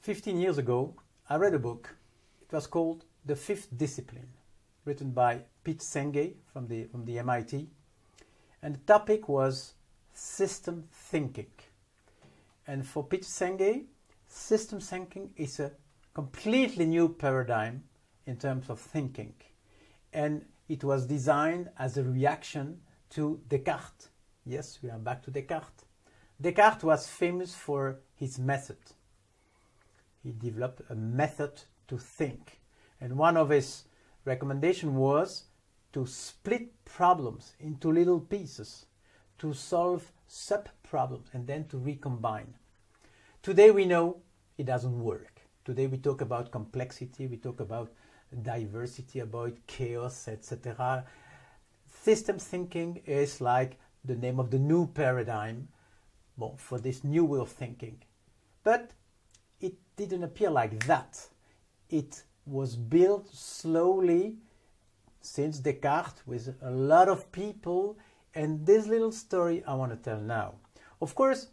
15 years ago, I read a book. It was called The Fifth Discipline, written by Pete Senge from the MIT. And the topic was system thinking. And for Pete Senge, system thinking is a completely new paradigm in terms of thinking. And it was designed as a reaction to Descartes. Yes, we are back to Descartes. Descartes was famous for his method. He developed a method to think. And one of his recommendations was to split problems into little pieces, to solve sub-problems, and then to recombine. Today we know it doesn't work. Today we talk about complexity, we talk about diversity, about chaos, etc. System thinking is like the name of the new paradigm for this new way of thinking. But it didn't appear like that. It was built slowly since Descartes with a lot of people, and this little story I want to tell now. Of course,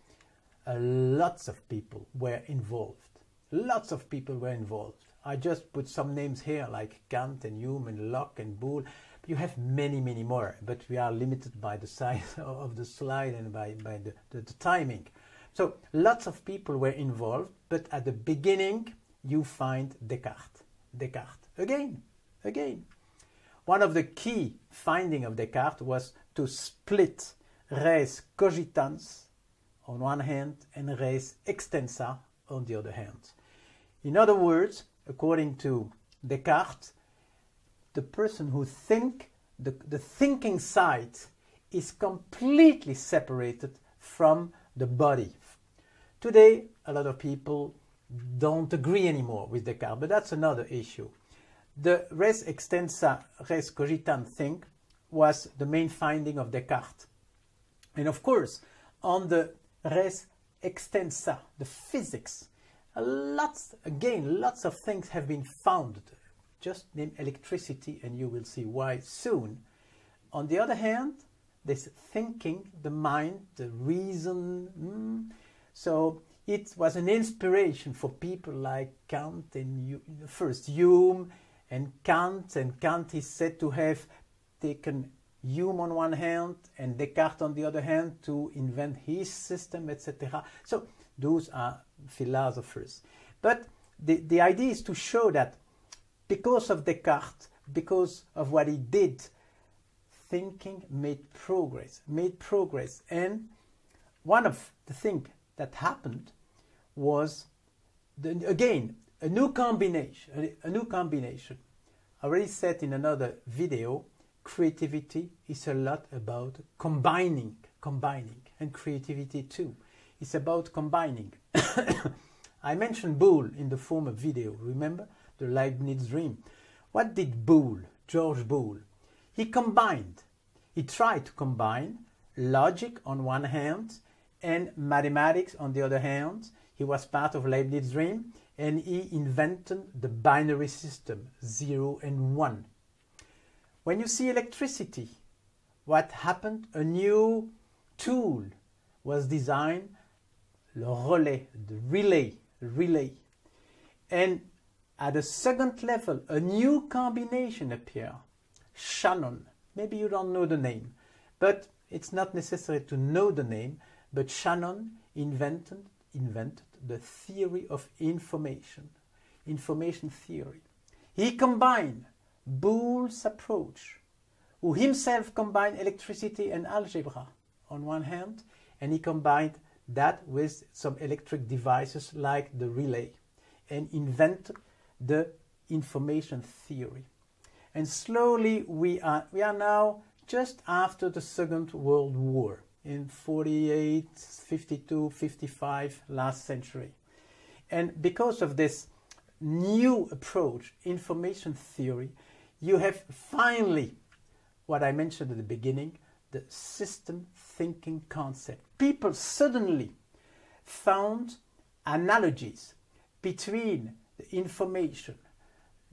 lots of people were involved. Lots of people were involved. I just put some names here like Kant and Hume and Locke and Boole. You have many, many more, but we are limited by the size of the slide and by the timing. So lots of people were involved, but at the beginning you find Descartes. Descartes, again. One of the key findings of Descartes was to split res cogitans on one hand and res extensa on the other hand. In other words, according to Descartes, the person who thinks, the thinking side is completely separated from the body. Today, a lot of people don't agree anymore with Descartes, but that's another issue. The res extensa, res cogitant thing was the main finding of Descartes. And of course, on the res extensa, the physics, lots of things have been found. Just name electricity and you will see why soon. On the other hand, this thinking, the mind, the reason, so it was an inspiration for people like Kant and first Hume and Kant is said to have taken Hume on one hand and Descartes on the other hand to invent his system, etc. So those are philosophers. But the idea is to show that because of Descartes, because of what he did, thinking made progress. And one of the things that happened was, again, a new combination. I already said in another video, creativity is a lot about combining, and creativity too. It's about combining. I mentioned Boole in the former video, remember? The Leibniz dream. What did Boole, George Boole? He tried to combine logic on one hand and mathematics on the other hand. He was part of Leibniz dream and he invented the binary system, 0 and 1. When you see electricity, what happened? A new tool was designed, the relay. And at a second level, a new combination appeared, Shannon. Maybe you don't know the name, but it's not necessary to know the name, but Shannon invented the theory of information theory. He combined Boole's approach, who himself combined electricity and algebra on one hand, and he combined that with some electric devices like the relay, and invented the information theory. And slowly we are now just after the Second World War in 48, 52, 55, last century. And because of this new approach, information theory, you have finally what I mentioned at the beginning, the system thinking concept. People suddenly found analogies between the information,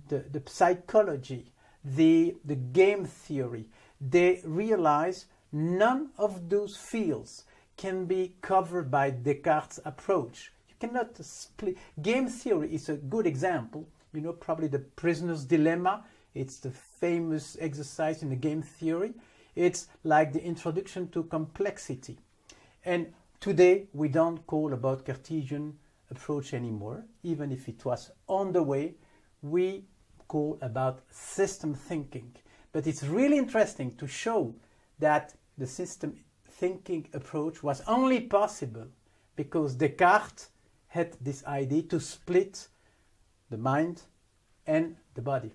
the psychology, the game theory. They realize none of those fields can be covered by Descartes' approach. You cannot split. Game theory is a good example. You know, probably the prisoner's dilemma. It's the famous exercise in the game theory. It's like the introduction to complexity. And today we don't call about Cartesian approach anymore, even if it was on the way. We call about system thinking. But it's really interesting to show that the system thinking approach was only possible because Descartes had this idea to split the mind and the body.